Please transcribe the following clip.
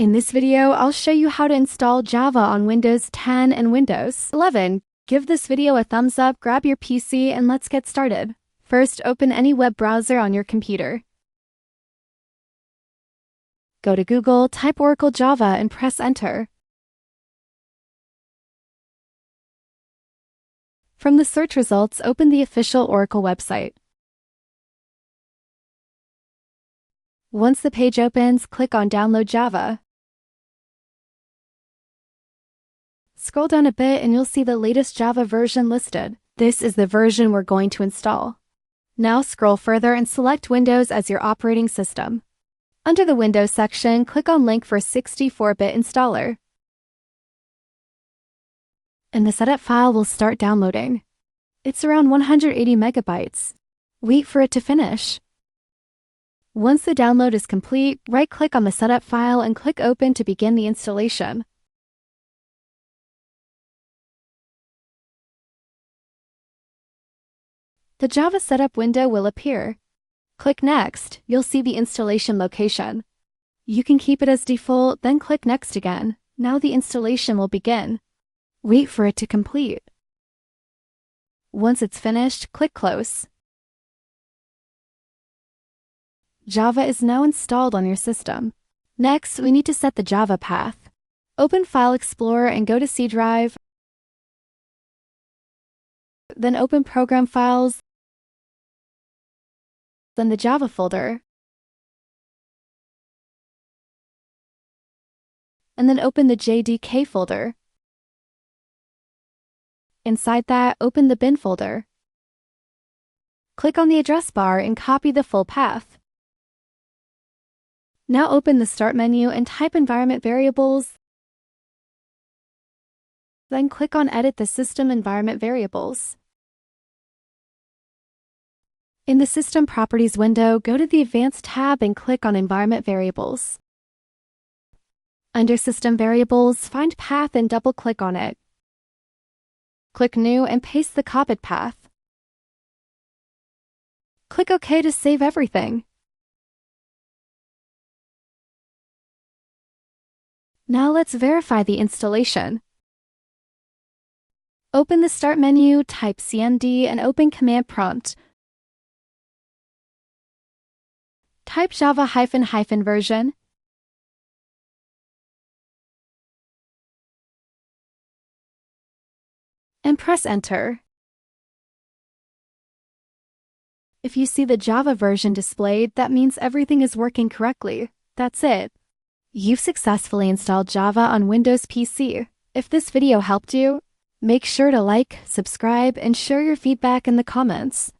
In this video, I'll show you how to install Java on Windows 10 and Windows 11. Give this video a thumbs up, grab your PC, and let's get started. First, open any web browser on your computer. Go to Google, type Oracle Java, and press Enter. From the search results, open the official Oracle website. Once the page opens, click on Download Java. Scroll down a bit and you'll see the latest Java version listed. This is the version we're going to install. Now scroll further and select Windows as your operating system. Under the Windows section, click on Link for 64-bit installer. And the setup file will start downloading. It's around 180 megabytes. Wait for it to finish. Once the download is complete, right-click on the setup file and click Open to begin the installation. The Java setup window will appear. Click Next, you'll see the installation location. You can keep it as default, then click Next again. Now the installation will begin. Wait for it to complete. Once it's finished, click Close. Java is now installed on your system. Next, we need to set the Java path. Open File Explorer and go to C drive. Then open Program Files, then the Java folder, and then open the JDK folder. Inside that, open the bin folder. Click on the address bar and copy the full path. Now open the Start menu and type environment variables. Then click on Edit the System Environment Variables. In the System Properties window, go to the Advanced tab and click on Environment Variables. Under System Variables, find Path and double-click on it. Click New and paste the copied path. Click OK to save everything. Now let's verify the installation. Open the Start menu, type cmd, and open Command Prompt. Type Java ---- version. And press Enter. If you see the Java version displayed, that means everything is working correctly. That's it. You've successfully installed Java on Windows PC. If this video helped you, make sure to like, subscribe, and share your feedback in the comments.